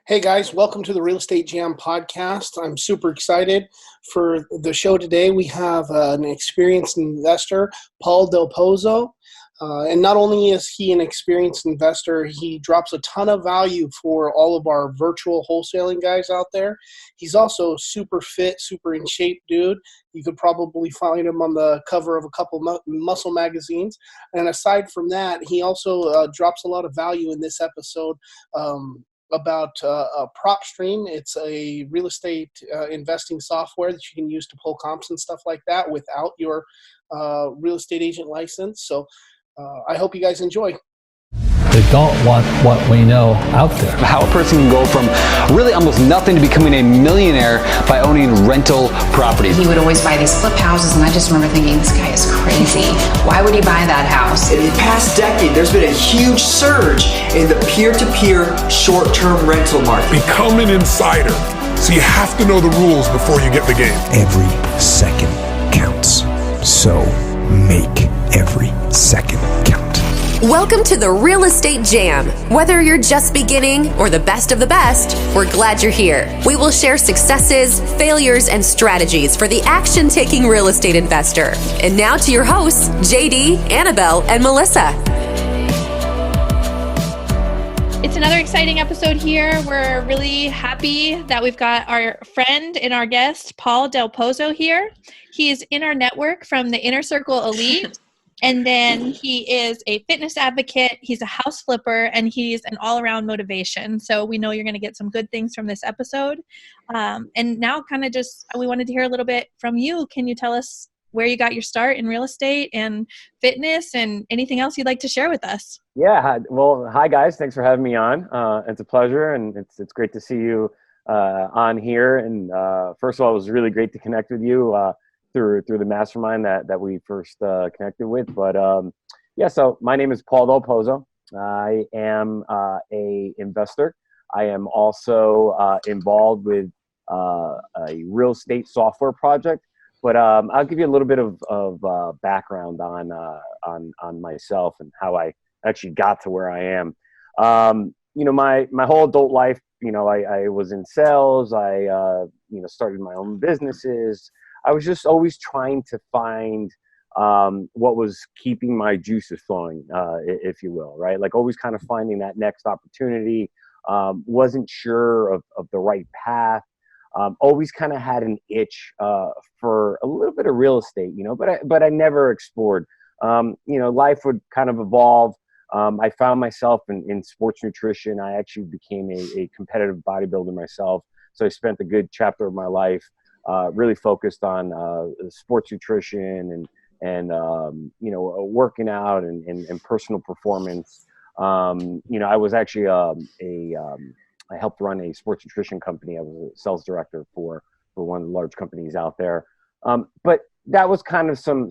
Hey guys, welcome to the Real Estate Jam podcast. I'm super excited for the show today. We have an experienced investor, Paul Del Pozo. And not only is he an experienced investor, he drops a ton of value for all of our virtual wholesaling guys out there. He's also super fit, super in shape dude. You could probably find him on the cover of a couple muscle magazines. And aside from that, he also drops a lot of value in this episode about Propstream. It's a real estate investing software that you can use to pull comps and stuff like that without your real estate agent license. So I hope you guys enjoy. They don't want what we know out there. How a person can go from really almost nothing to becoming a millionaire by owning rental properties. He would always buy these flip houses, and I just remember thinking, this guy is crazy. Why would he buy that house? In the past decade, there's been a huge surge in the peer-to-peer short-term rental market. Become an insider, so you have to know the rules before you get the game. Every second counts. So make every second count. Welcome to the Real Estate Jam. Whether you're just beginning or the best of the best, we're glad you're here. We will share successes, failures, and strategies for the action-taking real estate investor. And now to your hosts, JD, Annabel, and Melissa. It's another exciting episode here. We're really happy that we've got our friend and our guest, Paul Del Pozo, here. He is in our network from the Inner Circle Elite. And then he is a fitness advocate, he's a house flipper, and he's an all-around motivation. So we know you're going to get some good things from this episode. And now we wanted to hear a little bit from you. Can you tell us where you got your start in real estate and fitness and anything else you'd like to share with us? Yeah, well, hi guys. Thanks for having me on. It's a pleasure, and it's great to see you on here. And first of all, it was really great to connect with you through the mastermind that we first connected with. But so my name is Paul Del Pozo. I am a investor. I am also involved with a real estate software project. But I'll give you a little bit of background on myself and how I actually got to where I am. My whole adult life, I was in sales. I started my own businesses. I was just always trying to find what was keeping my juices flowing, if you will, right? Like always kind of finding that next opportunity. Wasn't sure of the right path. Always kind of had an itch for a little bit of real estate, but I never explored. Life would kind of evolve. I found myself in sports nutrition. I actually became a competitive bodybuilder myself. So I spent a good chapter of my life really focused on sports nutrition and working out and personal performance. I was actually I helped run a sports nutrition company. I was a sales director for one of the large companies out there. But that was kind of some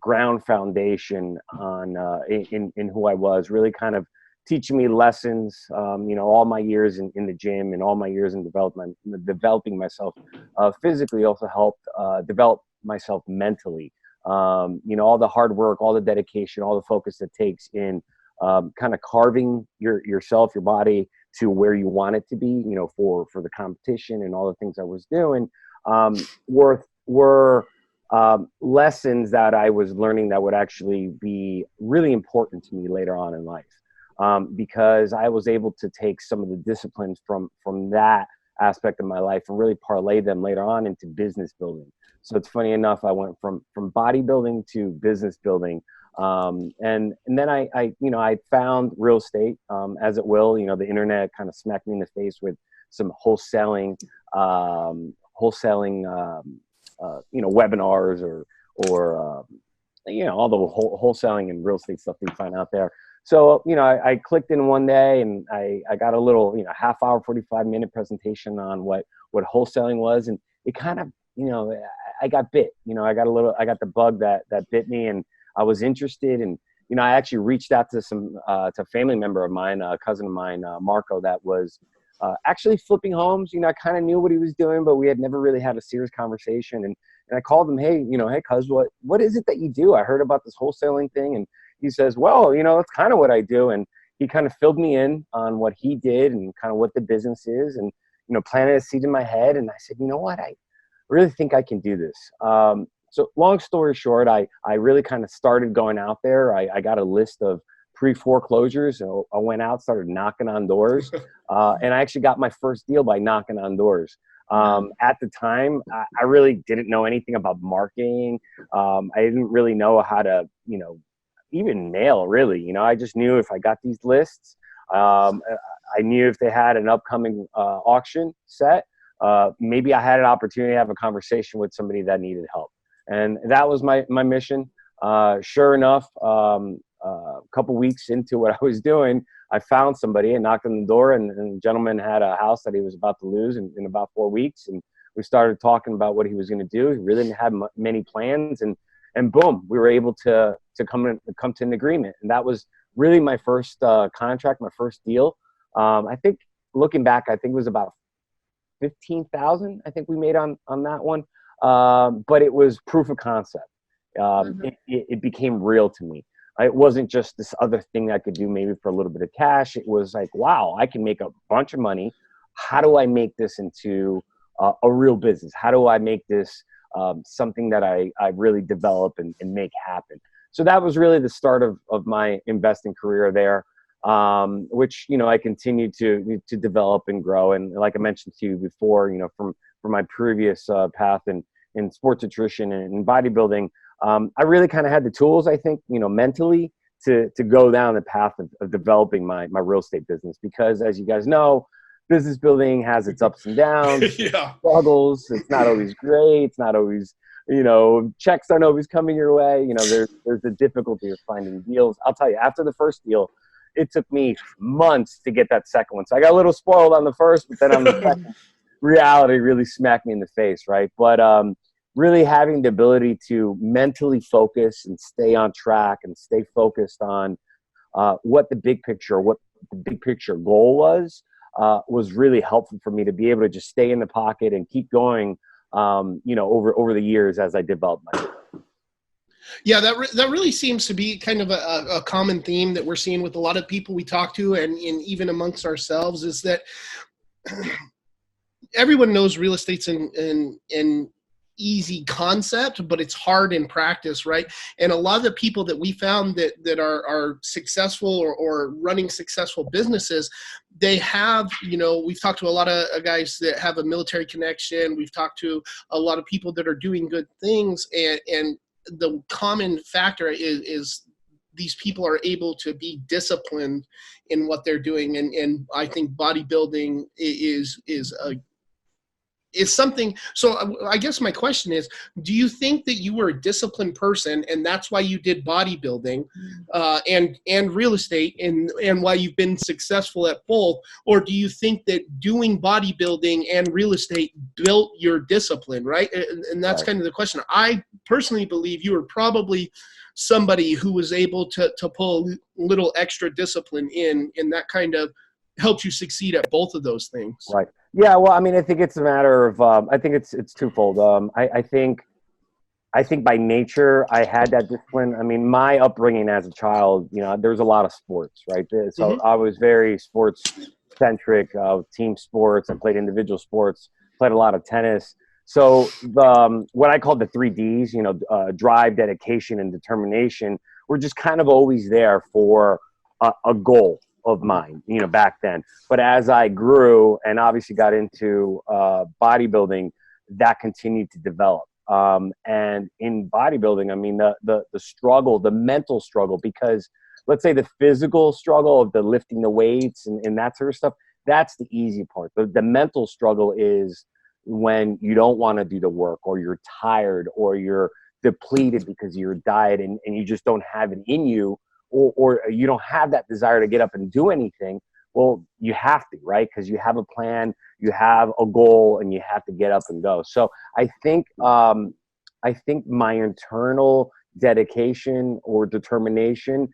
ground foundation on in who I was, really kind of teaching me lessons. All my years in the gym and all my years in developing myself physically also helped develop myself mentally. All the hard work, all the dedication, all the focus it takes in kind of carving yourself, your body to where you want it to be, for the competition and all the things I was doing, were lessons that I was learning that would actually be really important to me later on in life. Because I was able to take some of the disciplines from that aspect of my life and really parlay them later on into business building. So it's funny enough, I went from bodybuilding to business building. And then I found real estate, as it will, the internet kind of smacked me in the face with some wholesaling, webinars or all the wholesaling and real estate stuff that you find out there. So, I clicked in one day and I got a little, half hour, 45-minute presentation on what wholesaling was. And it kind of, I got bit, I got the bug that bit me, and I was interested. And, I actually reached out to to a family member of mine, a cousin of mine, Marco, that was actually flipping homes. I kind of knew what he was doing, but we had never really had a serious conversation. And I called him, hey, cuz, what is it that you do? I heard about this wholesaling thing. And he says, well, that's kind of what I do. And, he kind of filled me in on what he did and kind of what the business is, and, planted a seed in my head. And I said, you know what, I really think I can do this. So long story short, I really kind of started going out there. I got a list of pre-foreclosures. So I went out, started knocking on doors, and I actually got my first deal by knocking on doors. At the time, I really didn't know anything about marketing. I didn't really know how to, even mail, really. I just knew if I got these lists, I knew if they had an upcoming auction set, maybe I had an opportunity to have a conversation with somebody that needed help. And that was my mission. Sure enough, a couple weeks into what I was doing, I found somebody and knocked on the door, and the gentleman had a house that he was about to lose in about 4 weeks. And we started talking about what he was going to do. He really didn't have many plans, and boom, we were able to come to an agreement. And that was really my first contract, my first deal. I think looking back, I think it was about 15,000. I think we made on that one. But it was proof of concept. It became real to me. It wasn't just this other thing I could do maybe for a little bit of cash. It was like, wow, I can make a bunch of money. How do I make this into a real business? How do I make this something that I really develop and make happen? So that was really the start of my investing career there, which, I continued to develop and grow. And like I mentioned to you before, from my previous path in sports nutrition and bodybuilding, I really kind of had the tools, I think, mentally to go down the path of developing my real estate business. Because as you guys know, business building has its ups and downs, struggles. It's not always great. It's not always, checks aren't always coming your way. There's the difficulty of finding deals. I'll tell you, after the first deal, it took me months to get that second one. So I got a little spoiled on the first, but then on the second, reality really smacked me in the face, right? But really having the ability to mentally focus and stay on track and stay focused on what the big picture goal was really helpful for me to be able to just stay in the pocket and keep going, over the years as I developed my. Yeah, that really seems to be kind of a common theme that we're seeing with a lot of people we talk to, and even amongst ourselves, is that everyone knows real estate's an easy concept, but it's hard in practice, right? And a lot of the people that we found that are successful or running successful businesses, they have, we've talked to a lot of guys that have a military connection. We've talked to a lot of people that are doing good things, and the common factor is these people are able to be disciplined in what they're doing. And I think bodybuilding is something. So I guess my question is, do you think that you were a disciplined person and that's why you did bodybuilding and real estate and why you've been successful at both? Or do you think that doing bodybuilding and real estate built your discipline, right? And that's kind of the question. I personally believe you were probably somebody who was able to pull a little extra discipline in, and that kind of helps you succeed at both of those things. Right. Yeah. Well, I mean, I think it's a matter of, I think it's twofold. I think by nature I had that discipline. I mean, my upbringing as a child, there was a lot of sports, right? So I was very sports centric, team sports. I played individual sports, played a lot of tennis. So what I call the 3 Ds, drive, dedication, and determination, were just kind of always there for a goal of mine, back then. But as I grew and obviously got into bodybuilding, that continued to develop. And in bodybuilding, I mean, the struggle, the mental struggle, because let's say the physical struggle of the lifting the weights and that sort of stuff, that's the easy part. The mental struggle is when you don't want to do the work, or you're tired, or you're depleted because of your diet and you just don't have it in you, or you don't have that desire to get up and do anything. Well, you have to, right? Because you have a plan, you have a goal, and you have to get up and go. So I think my internal dedication or determination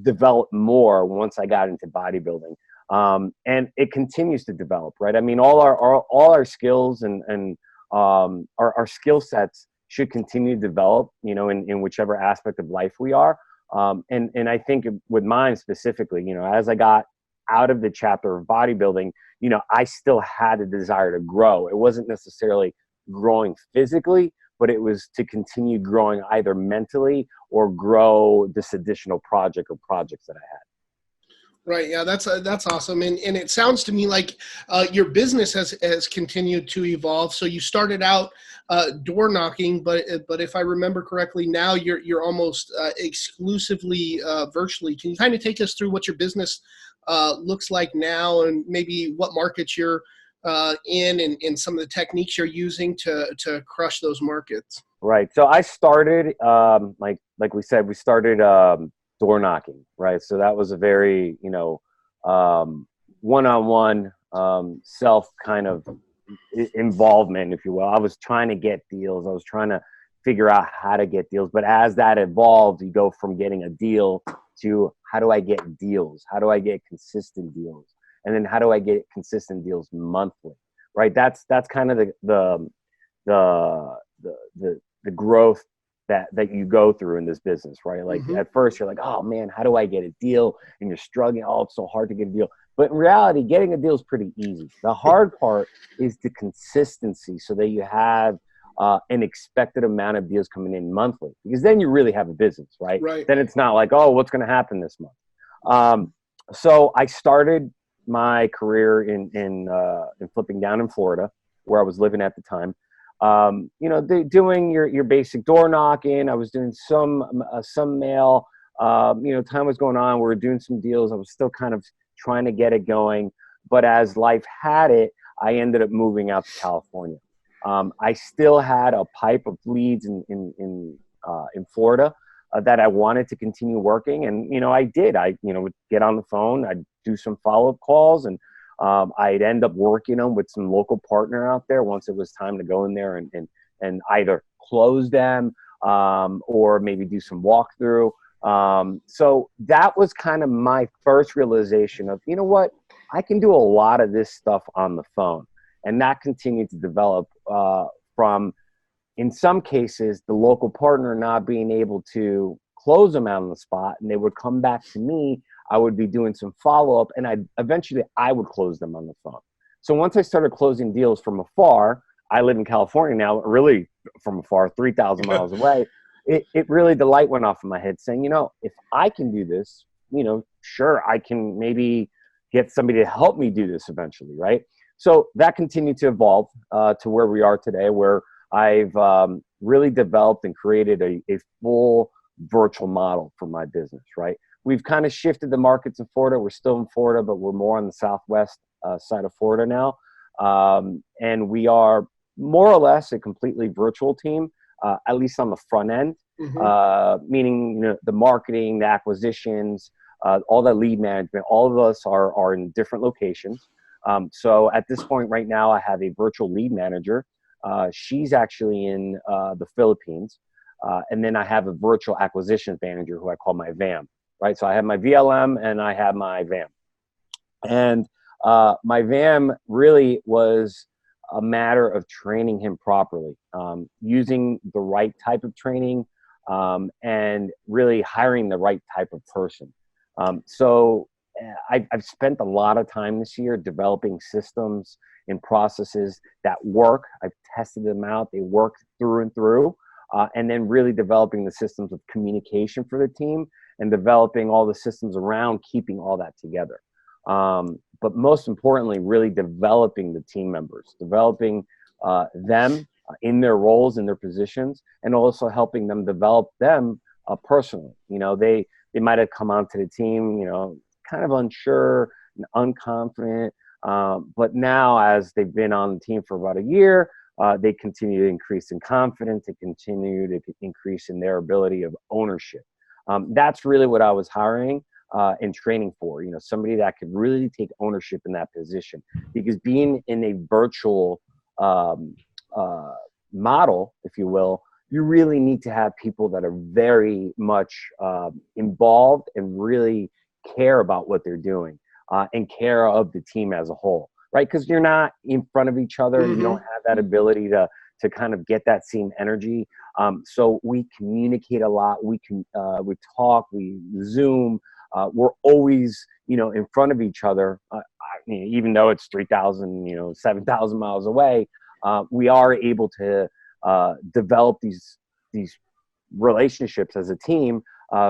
developed more once I got into bodybuilding. And it continues to develop, right? I mean, all our skills and our skill sets should continue to develop, in whichever aspect of life we are. And I think with mine specifically, as I got out of the chapter of bodybuilding, I still had a desire to grow. It wasn't necessarily growing physically, but it was to continue growing either mentally or grow this additional project or projects that I had. Right. Yeah, that's awesome. And it sounds to me like your business has continued to evolve. So you started out door knocking, but if I remember correctly, now you're almost exclusively virtually. Can you kind of take us through what your business looks like now, and maybe what markets you're in, and some of the techniques you're using to crush those markets? Right. So I started, like we said, we started door knocking, right? So that was a very, one-on-one self kind of involvement, if you will. I was trying to get deals. I was trying to figure out how to get deals. But as that evolved, you go from getting a deal to how do I get deals? How do I get consistent deals? And then how do I get consistent deals monthly, right? That's kind of the growth that you go through in this business, right? Like at first you're like, oh man, how do I get a deal? And you're struggling. Oh, it's so hard to get a deal. But in reality, getting a deal is pretty easy. The hard part is the consistency, so that you have an expected amount of deals coming in monthly, because then you really have a business, right? Then it's not like, oh, what's going to happen this month? So I started my career in flipping down in Florida, where I was living at the time. Doing your basic door knocking. I was doing some mail. Time was going on. We were doing some deals. I was still kind of trying to get it going. But as life had it, I ended up moving out to California. I still had a pipe of leads in Florida that I wanted to continue working. And, I did. I would get on the phone. I'd do some follow-up calls, and I'd end up working them with some local partner out there once it was time to go in there and either close them or maybe do some walkthrough. So that was kind of my first realization of, you know what, I can do a lot of this stuff on the phone. And that continued to develop from, in some cases, the local partner not being able to close them out on the spot, and they would come back to me. I would be doing some follow-up, and eventually I would close them on the phone. So once I started closing deals from afar, I live in California now, really from afar, 3,000 miles away, it really, the light went off in my head saying, if I can do this, sure, I can maybe get somebody to help me do this eventually, right? So that continued to evolve to where we are today, where I've really developed and created a full virtual model for my business, right? We've kind of shifted the markets in Florida. We're still in Florida, but we're more on the southwest side of Florida now. And we are more or less a completely virtual team, at least on the front end, meaning the marketing, the acquisitions, all the lead management, all of us are in different locations. So at this point right now, I have a virtual lead manager. She's actually in the Philippines. And then I have a virtual acquisitions manager who I call my VAM. Right, so I have my VLM and I have my VAM. And my VAM really was a matter of training him properly, using the right type of training, and really hiring the right type of person. So I've spent a lot of time this year developing systems and processes that work. I've tested them out. They work through and through. And then really developing the systems of communication for the team, and developing all the systems around keeping all that together. But most importantly, really developing the team members, developing them in their roles, in their positions, and also helping them develop them personally. They might have come onto the team, kind of unsure and unconfident. But now, as they've been on the team for about a year, they continue to increase in confidence, they continue to increase in their ability of ownership. That's really what I was hiring and training for, somebody that could really take ownership in that position. Because being in a virtual model, if you will, you really need to have people that are very much involved and really care about what they're doing and care of the team as a whole. Right, because you're not in front of each other. You don't have that ability to to kind of get that same energy. So we communicate a lot. We talk, we Zoom. We're always, in front of each other. Even though it's 3,000, 7,000 miles away, we are able to develop these relationships as a team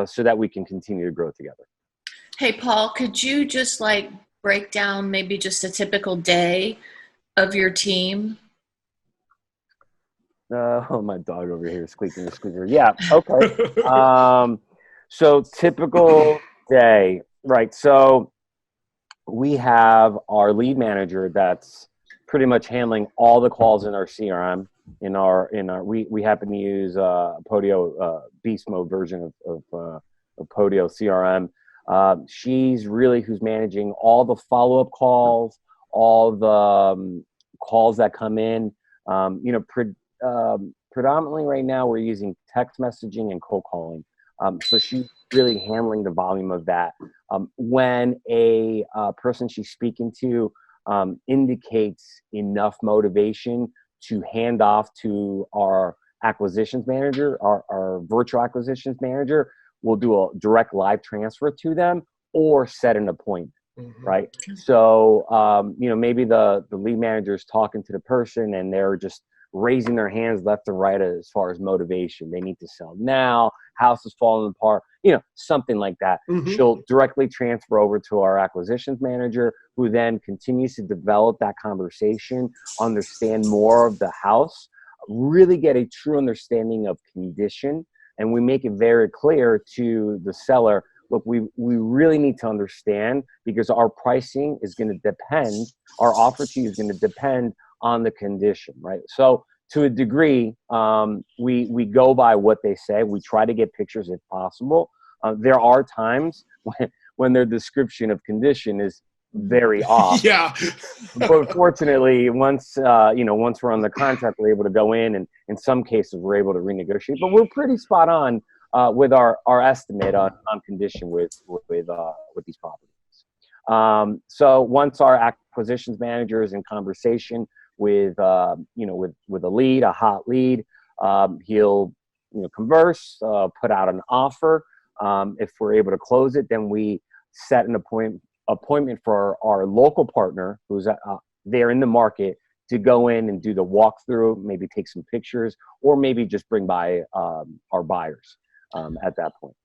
so that we can continue to grow together. Hey, Paul, could you just break down maybe just a typical day of your team? Oh, my dog over here squeaking the squeaker. Yeah. Okay. So typical day, right? So we have our lead manager that's pretty much handling all the calls in our CRM. We happen to use Podio beast mode version of Podio CRM. She's really who's managing all the follow-up calls, all the calls that come in. Predominantly right now we're using text messaging and cold calling. So she's really handling the volume of that. When a person she's speaking to indicates enough motivation to hand off to our acquisitions manager, our virtual acquisitions manager, we'll do a direct live transfer to them or set an appointment, right? So, maybe the lead manager is talking to the person and they're just raising their hands left and right as far as motivation. They need to sell now, house is falling apart, something like that. She'll directly transfer over to our acquisitions manager, who then continues to develop that conversation, understand more of the house, really get a true understanding of condition. And we make it very clear to the seller, look, we really need to understand, because our pricing is going to depend, our offer to you is going to depend on the condition, right? So to a degree, we go by what they say. We try to get pictures if possible. There are times when their description of condition is very off. Yeah. But fortunately, once we're on the contract, we're able to go in, and in some cases we're able to renegotiate. But we're pretty spot on with our estimate on condition with these properties. So once our acquisitions manager is in conversation with a lead, a hot lead, he'll converse, put out an offer. If we're able to close it, then we set an appointment for our local partner who's there in the market to go in and do the walkthrough, maybe take some pictures, or maybe just bring by our buyers at that point.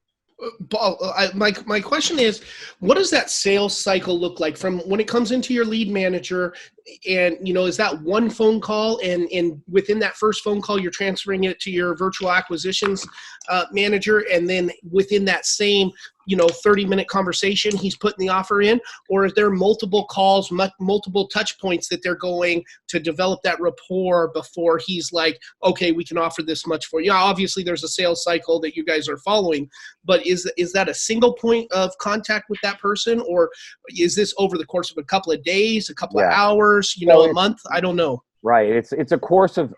Paul, my question is, what does that sales cycle look like from when it comes into your lead manager? And, is that one phone call, and within that first phone call, you're transferring it to your virtual acquisitions manager, and then within that same 30-minute conversation, he's putting the offer in? Or is there multiple calls, multiple touch points that they're going to develop that rapport before he's like, okay, we can offer this much for you? Obviously, there's a sales cycle that you guys are following, but is that a single point of contact with that person, or is this over the course of a couple of days, a couple of hours, a month? I don't know. Right. It's a course of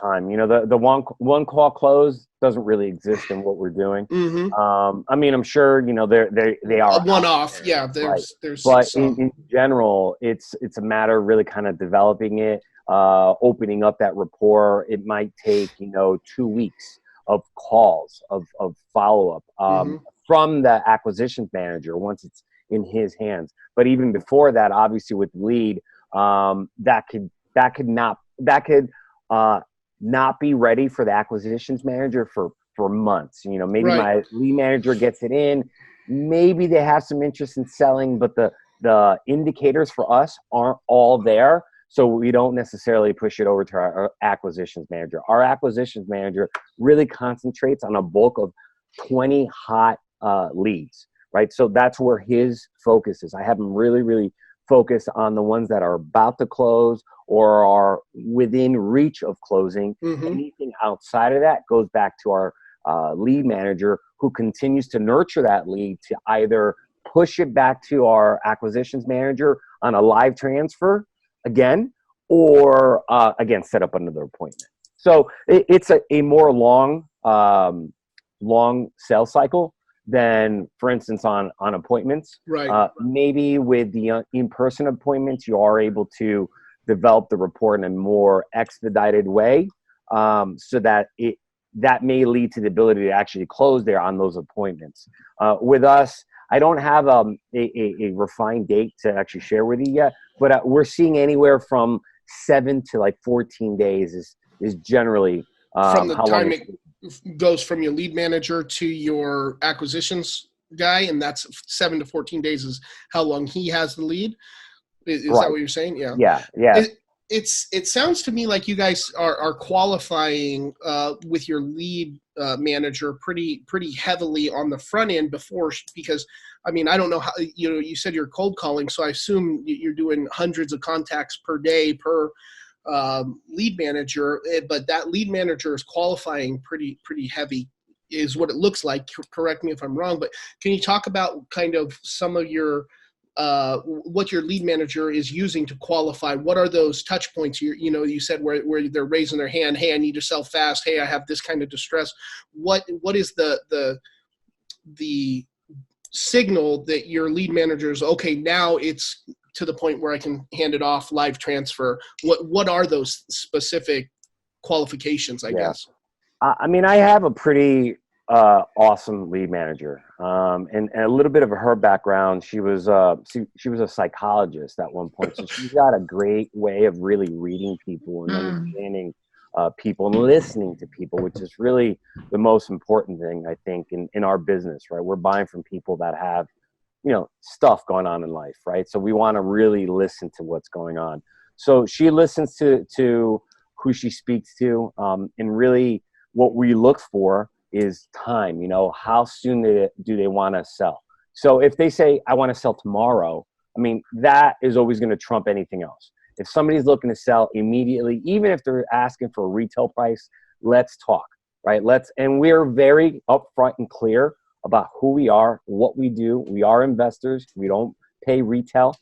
time. The one call close doesn't really exist in what we're doing. I'm sure they are a one-off. Yeah, there's but in general, it's a matter of really kind of developing it, opening up that rapport. It might take 2 weeks of calls, of follow-up from the acquisitions manager once it's in his hands. But even before that, obviously with lead, that could not be ready for the acquisitions manager for months. Maybe my lead manager gets it in. Maybe they have some interest in selling, but the indicators for us aren't all there. So we don't necessarily push it over to our acquisitions manager. Our acquisitions manager really concentrates on a bulk of 20 hot leads, right? So that's where his focus is. I have him really focus on the ones that are about to close or are within reach of closing. Anything outside of that goes back to our lead manager, who continues to nurture that lead to either push it back to our acquisitions manager on a live transfer again, or again, set up another appointment. So it's a more long sales cycle than, for instance, on appointments. Right. Maybe with the in-person appointments, you are able to develop the rapport in a more expedited way. so that that may lead to the ability to actually close there on those appointments. With us, I don't have a refined date to actually share with you yet, but we're seeing anywhere from 7 to like 14 days is generally from the how time long it goes from your lead manager to your acquisitions guy, and that's 7 to 14 days is how long he has the lead. Is right. that what you're saying? Yeah. Yeah. It sounds to me like you guys are qualifying with your lead manager pretty heavily on the front end before, because I mean, I don't know how, you said you're cold calling, so I assume you're doing hundreds of contacts per day per lead manager, but that lead manager is qualifying pretty heavy is what it looks like. Correct me if I'm wrong, but can you talk about kind of some of your what your lead manager is using to qualify? What are those touch points? You said where they're raising their hand, hey, I need to sell fast, hey, I have this kind of distress. What is the signal that your lead manager is, okay, now it's to the point where I can hand it off, live transfer? What are those specific qualifications, I guess? I mean, I have a pretty awesome lead manager, and a little bit of her background. She was a psychologist at one point, so she's got a great way of really reading people and understanding people and listening to people, which is really the most important thing, I think, in our business, right? We're buying from people that have, stuff going on in life, right? So we want to really listen to what's going on. So she listens to who she speaks to, and really what we look for is time. How soon do they want to sell? So if they say, I want to sell tomorrow, I mean, that is always going to trump anything else. If somebody's looking to sell immediately, even if they're asking for a retail price, let's talk, right? And we're very upfront and clear about who we are, what we do. We are investors. We don't pay retail,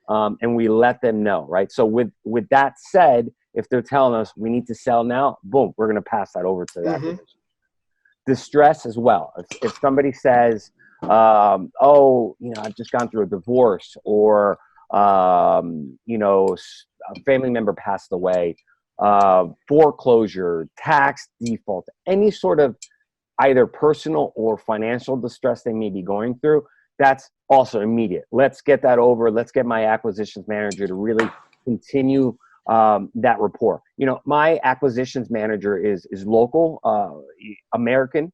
and we let them know, right? So with that said, if they're telling us we need to sell now, boom, we're going to pass that over to that division. Distress as well. If somebody says, I've just gone through a divorce, or a family member passed away, foreclosure, tax default, any sort of either personal or financial distress they may be going through, that's also immediate. Let's get that over. Let's get my acquisitions manager to really continue that rapport. My acquisitions manager is local, American,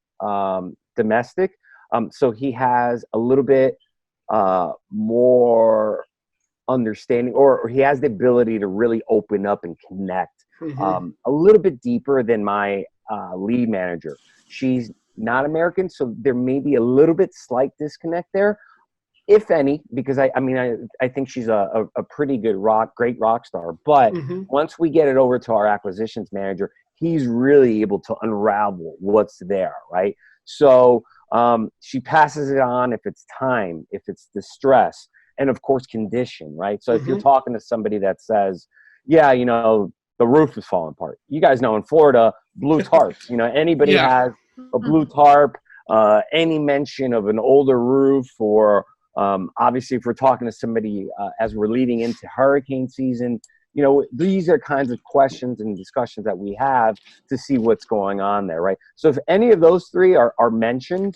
domestic. So he has a little bit more understanding, or he has the ability to really open up and connect a little bit deeper than my lead manager. She's not American, so there may be a little bit slight disconnect there, if any, because I think she's a pretty good great rock star. But once we get it over to our acquisitions manager, he's really able to unravel what's there, right? So she passes it on if it's time, if it's distress, and of course condition, right? So if you're talking to somebody that says, the roof is falling apart. You guys know in Florida, blue tarps, anybody has a blue tarp, any mention of an older roof, or obviously if we're talking to somebody as we're leading into hurricane season, these are kinds of questions and discussions that we have to see what's going on there, right? So if any of those three are mentioned,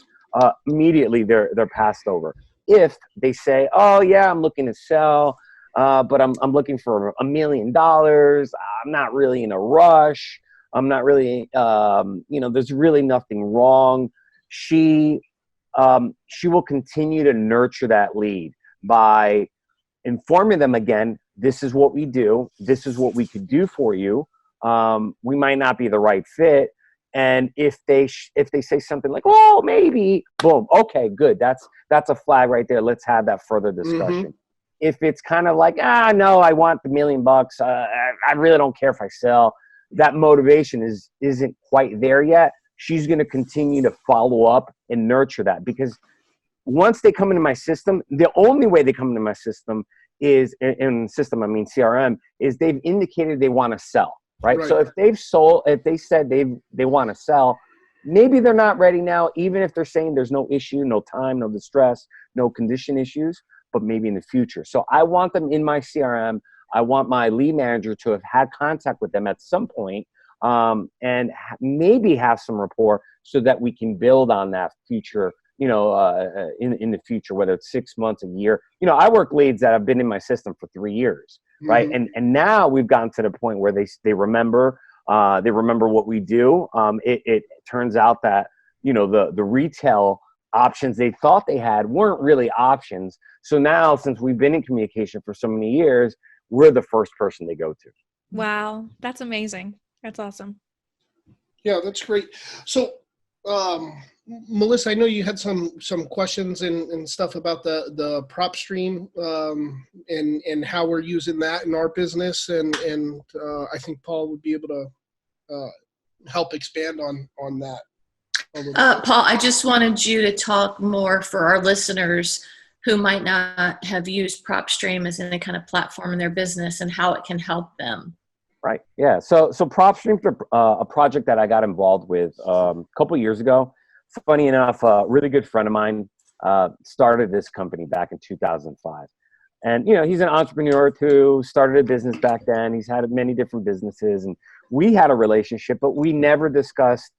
immediately they're passed over. If they say, oh yeah, I'm looking to sell, but I'm looking for $1 million. I'm not really in a rush. I'm not really, there's really nothing wrong. She will continue to nurture that lead by informing them again, this is what we do. This is what we could do for you. We might not be the right fit. And if they say something like, well, maybe, boom, okay, good. That's a flag right there. Let's have that further discussion. If it's kind of like, no, I want the $1 million. I really don't care if I sell. That motivation isn't quite there yet. She's going to continue to follow up and nurture that, because once they come into my system, the only way they come into my system is in system, I mean CRM, is they've indicated they want to sell, right? So if they said they want to sell, maybe they're not ready now, even if they're saying there's no issue, no time, no distress, no condition issues, but maybe in the future. So I want them in my CRM. I want my lead manager to have had contact with them at some point, and maybe have some rapport so that we can build on that future, in the future, whether it's 6 months, a year. I work leads that have been in my system for 3 years, right? And now we've gotten to the point where they remember what we do. It turns out that, the retail options they thought they had weren't really options. So now, since we've been in communication for so many years, we're the first person they go to. Wow, that's amazing. That's awesome. Yeah, that's great. So, Melissa, I know you had some questions and stuff about the Propstream and how we're using that in our business, and I think Paul would be able to help expand on that a little bit. Paul, I just wanted you to talk more for our listeners who might not have used Propstream as any kind of platform in their business and how it can help them. Right. Yeah. So Propstream's a project that I got involved with a couple years ago. Funny enough, a really good friend of mine started this company back in 2005. And, he's an entrepreneur too, started a business back then. He's had many different businesses, and we had a relationship, but we never discussed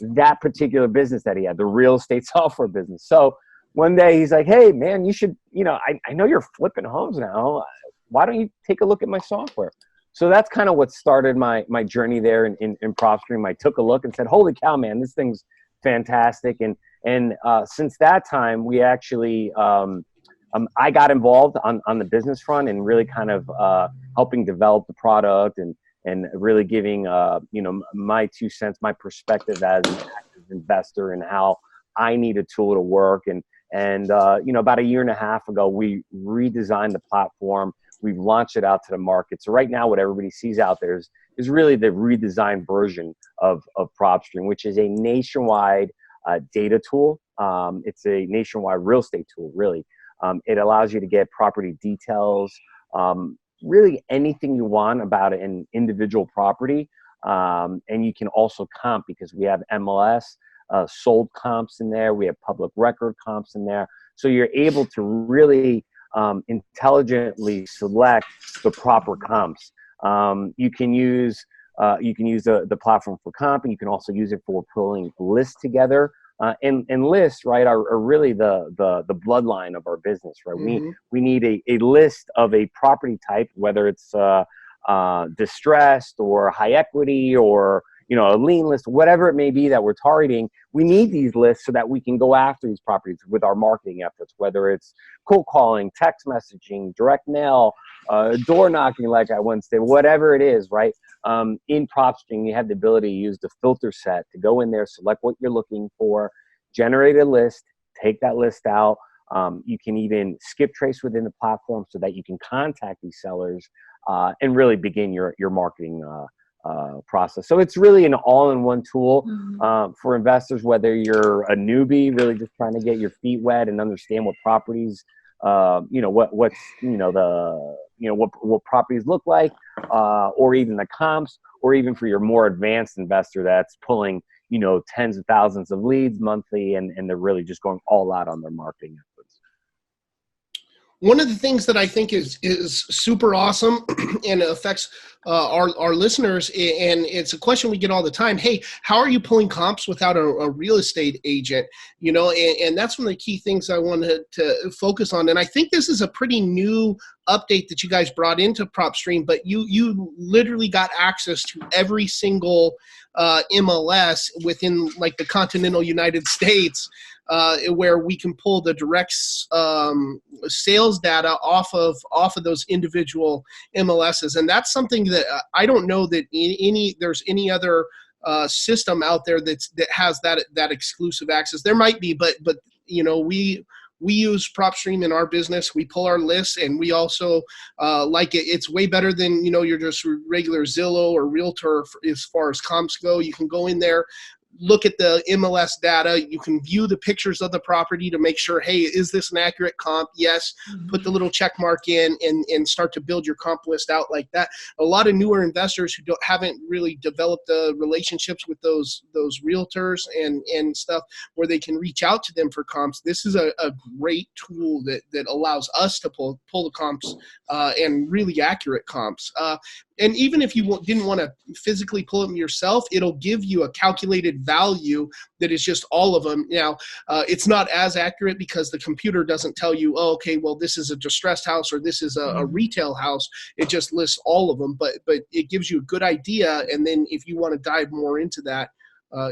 that particular business that he had, the real estate software business. So one day he's like, hey, man, you should, I know you're flipping homes now. Why don't you take a look at my software? So that's kind of what started my journey there in Propstream. I took a look and said, holy cow, man, this thing's fantastic. And since that time, we actually, I got involved on the business front and really kind of helping develop the product and really giving, my 2 cents, my perspective as an active investor and how I need a tool to work. And about a year and a half ago, we redesigned the platform. We've launched it out to the market. So right now, what everybody sees out there is really the redesigned version of Propstream, which is a nationwide data tool. It's a nationwide real estate tool, really. It allows you to get property details, really anything you want about an individual property. And you can also comp because we have MLS sold comps in there. We have public record comps in there. So you're able to really intelligently select the proper comps. You can use the platform for comp, and you can also use it for pulling lists together. And lists, right, are really the bloodline of our business, right? We need a list of a property type, whether it's distressed or high equity or a lien list, whatever it may be that we're targeting. We need these lists so that we can go after these properties with our marketing efforts, whether it's cold calling, text messaging, direct mail, door knocking, like I once did, whatever it is, right? In Propstream, you have the ability to use the filter set to go in there, select what you're looking for, generate a list, take that list out. You can even skip trace within the platform so that you can contact these sellers and really begin your marketing process. So it's really an all-in-one tool for investors, whether you're a newbie, really just trying to get your feet wet and understand what properties, what properties look like, or even the comps, or even for your more advanced investor that's pulling, tens of thousands of leads monthly, and they're really just going all out on their marketing efforts. One of the things that I think is super awesome and affects our listeners, and it's a question we get all the time. Hey, how are you pulling comps without a real estate agent? And that's one of the key things I wanted to focus on. And I think this is a pretty new update that you guys brought into Propstream, but you literally got access to every single MLS within like the continental United States, where we can pull the direct sales data off of those individual MLSs, and that's something that I don't know that there's any other system out there that has that exclusive access. There might be, but we use Propstream in our business. We pull our lists, and we also like it. It's way better than your just regular Zillow or Realtor as far as comps go. You can go in there, look at the MLS data. You can view the pictures of the property to make sure, hey, is this an accurate comp? Yes. Put the little check mark in and start to build your comp list out like that. A lot of newer investors who haven't really developed the relationships with those realtors and stuff where they can reach out to them for comps. This is a great tool that allows us to pull the comps and really accurate comps. And even if you didn't want to physically pull them yourself, it'll give you a calculated value that is just all of them. Now, it's not as accurate because the computer doesn't tell you, oh, okay, well, this is a distressed house or this is a retail house. It just lists all of them, but it gives you a good idea. And then if you want to dive more into that,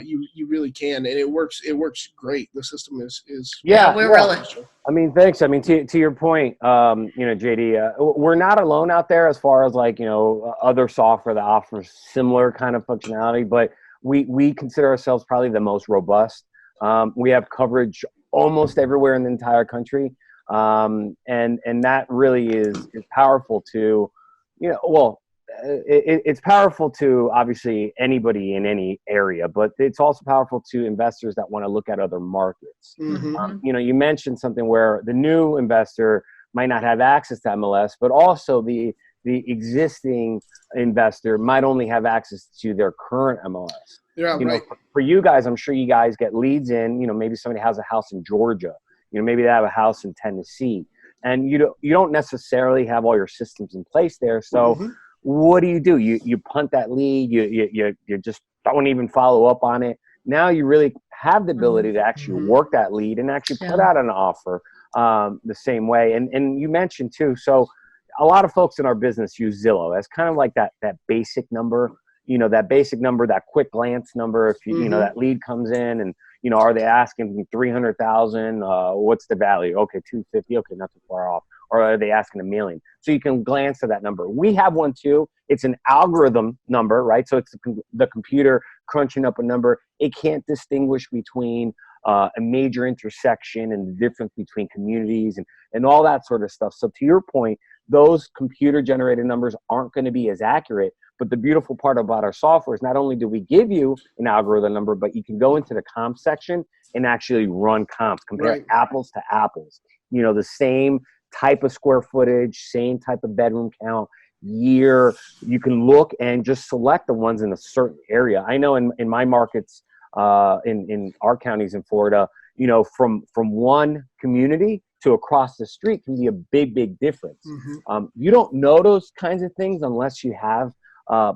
you really can, and it works great. The system is we're really. I mean, thanks. I mean, to your point, JD, we're not alone out there as far as like, other software that offers similar kind of functionality, but we consider ourselves probably the most robust. We have coverage almost everywhere in the entire country. And that really is powerful to, it's powerful to obviously anybody in any area, but it's also powerful to investors that want to look at other markets. You mentioned something where the new investor might not have access to MLS, but also the existing investor might only have access to their current MLS. Yeah, right. For you guys, I'm sure you guys get leads in, maybe somebody has a house in Georgia, maybe they have a house in Tennessee, and you don't necessarily have all your systems in place there. So what do? You punt that lead. You just don't even follow up on it. Now you really have the ability to actually work that lead and actually put out an offer the same way. And you mentioned too, so a lot of folks in our business use Zillow as kind of like that basic number, that quick glance number. If you that lead comes in and, are they asking 300,000? What's the value? Okay, 250. Okay, not too far off. Or are they asking $1 million? So you can glance at that number. We have one too. It's an algorithm number, right? So it's the computer crunching up a number. It can't distinguish between a major intersection and the difference between communities and all that sort of stuff. So to your point, those computer generated numbers aren't going to be as accurate. But the beautiful part about our software is not only do we give you an algorithm number, but you can go into the comp section and actually run comps, compare apples to apples. The same type of square footage, same type of bedroom count, year. You can look and just select the ones in a certain area. I know in my markets, in our counties in Florida, from one community to across the street can be a big difference. You don't know those kinds of things unless you have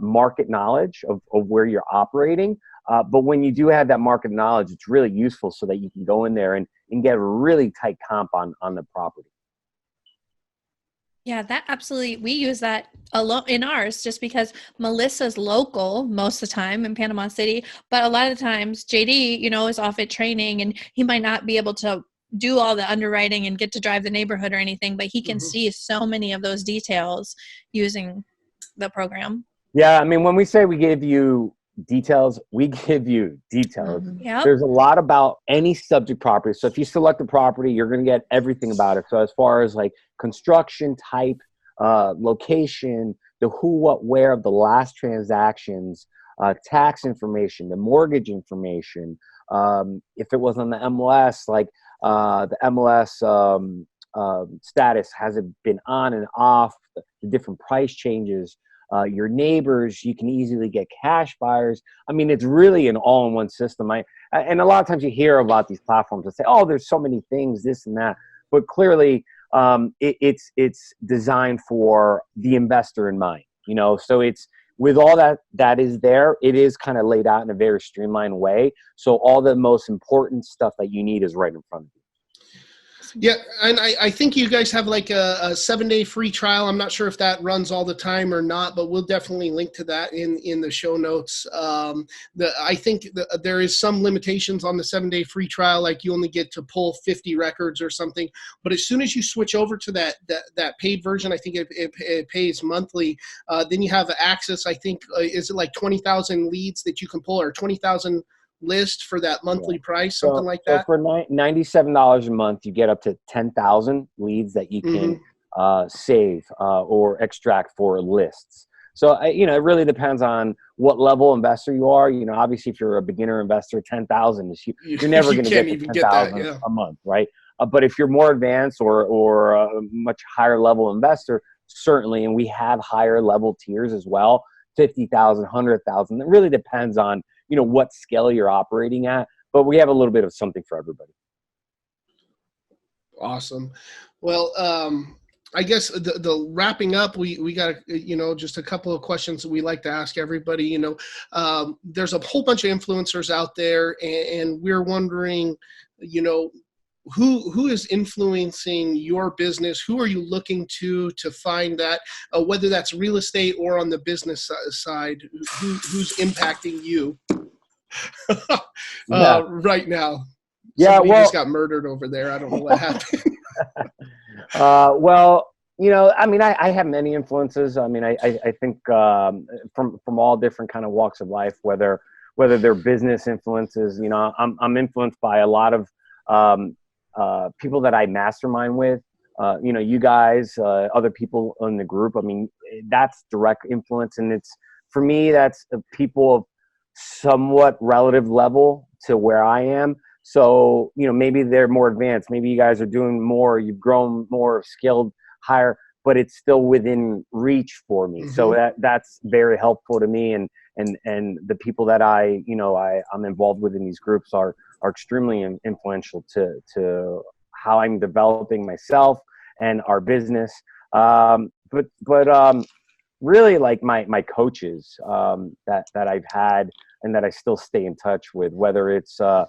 market knowledge of where you're operating. But when you do have that market knowledge, it's really useful so that you can go in there and get a really tight comp on the property. Yeah, that absolutely. We use that a lot in ours just because Melissa's local most of the time in Panama City. But a lot of the times JD, is off at training and he might not be able to do all the underwriting and get to drive the neighborhood or anything, but he can see so many of those details using the program. Yeah, I mean, when we say we give you details, we give you details. Yep. There's a lot about any subject property. So if you select a property, you're going to get everything about it. So as far as like construction type, location, the who, what, where of the last transactions, tax information, the mortgage information. If it was on the MLS, like the MLS status, has it been on and off, the different price changes. Your neighbors, you can easily get cash buyers. I mean, it's really an all-in-one system. And a lot of times you hear about these platforms that say, oh, there's so many things, this and that. But clearly, it's designed for the investor in mind. So it's with all that is there, it is kind of laid out in a very streamlined way. So all the most important stuff that you need is right in front of you. Yeah, and I think you guys have like a 7-day free trial. I'm not sure if that runs all the time or not, but we'll definitely link to that in the show notes. I think there is some limitations on the 7-day free trial, like you only get to pull 50 records or something. But as soon as you switch over to that paid version, I think it pays monthly. Then you have access. I think is it like 20,000 leads that you can pull, or 20,000 list for that monthly price, something like that? So for $97 a month, you get up to 10,000 leads that you can save or extract for lists. So, it really depends on what level investor you are. Obviously, if you're a beginner investor, 10,000 is you're never going to get to 10,000 a month, right? But if you're more advanced or a much higher level investor, certainly, and we have higher level tiers as well, 50,000, 100,000. It really depends on, what scale you're operating at. But we have a little bit of something for everybody. Awesome. Well, I guess the wrapping up, we got, just a couple of questions that we like to ask everybody. There's a whole bunch of influencers out there, and we're wondering, who is influencing your business? Who are you looking to find that, whether that's real estate or on the business side, who's impacting you right now? Yeah, Somebody just got murdered over there. I don't know what happened. I have many influences. I think from all different kind of walks of life, whether they're business influences. I'm influenced by a lot of people that I mastermind with. You guys, other people in the group. That's direct influence, and for me, that's people of somewhat relative level to where I am. So, maybe they're more advanced. Maybe you guys are doing more. You've grown more, skilled, higher, but it's still within reach for me. Mm-hmm. So that's very helpful to me. And the people that I'm involved with in these groups are extremely influential to how I'm developing myself and our business. But really, like my coaches that I've had and that I still stay in touch with, whether it's a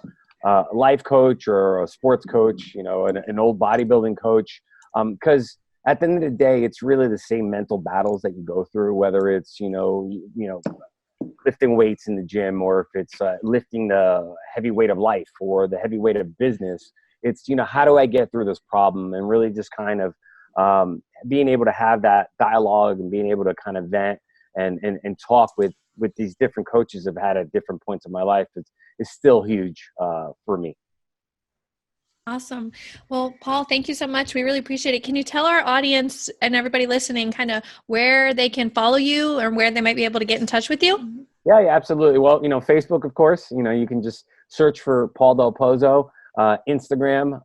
life coach or a sports coach, an old bodybuilding coach, because at the end of the day, it's really the same mental battles that you go through, whether it's, lifting weights in the gym, or if it's lifting the heavy weight of life or the heavy weight of business. It's, how do I get through this problem, and really just kind of being able to have that dialogue and being able to kind of vent and talk with these different coaches I've had at different points of my life is still huge for me. Awesome. Well, Paul, thank you so much. We really appreciate it. Can you tell our audience and everybody listening kind of where they can follow you or where they might be able to get in touch with you? Yeah, absolutely. Well, Facebook, of course, you can just search for Paul Del Pozo. Instagram,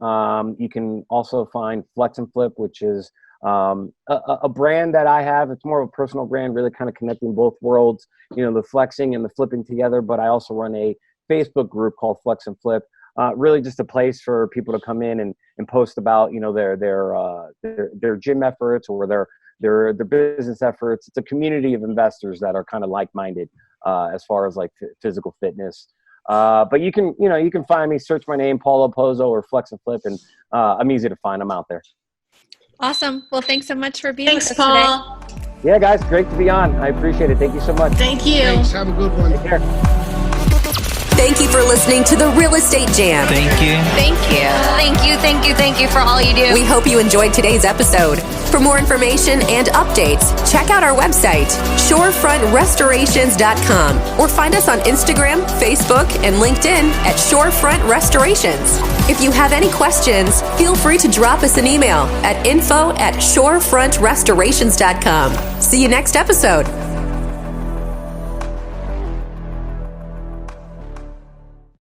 you can also find Flex and Flip, which is a brand that I have. It's more of a personal brand, really kind of connecting both worlds, the flexing and the flipping together. But I also run a Facebook group called Flex and Flip. Really just a place for people to come in and post about, their gym efforts or their business efforts. It's a community of investors that are kind of like-minded as far as like physical fitness. But you can find me, search my name, Paul Del Pozo or Flex and Flip, and I'm easy to find. I'm out there. Awesome. Well, thanks so much for being with us Paul. today. Yeah, guys, great to be on. I appreciate it. Thank you so much. Thank you. Thanks. Have a good one. Take care. Thank you for listening to the Real Estate Jam. Thank you. Thank you. Thank you, thank you, thank you for all you do. We hope you enjoyed today's episode. For more information and updates, check out our website, shorefrontrestorations.com, or find us on Instagram, Facebook, and LinkedIn at Shorefront Restorations. If you have any questions, feel free to drop us an email at info@shorefrontrestorations.com. See you next episode.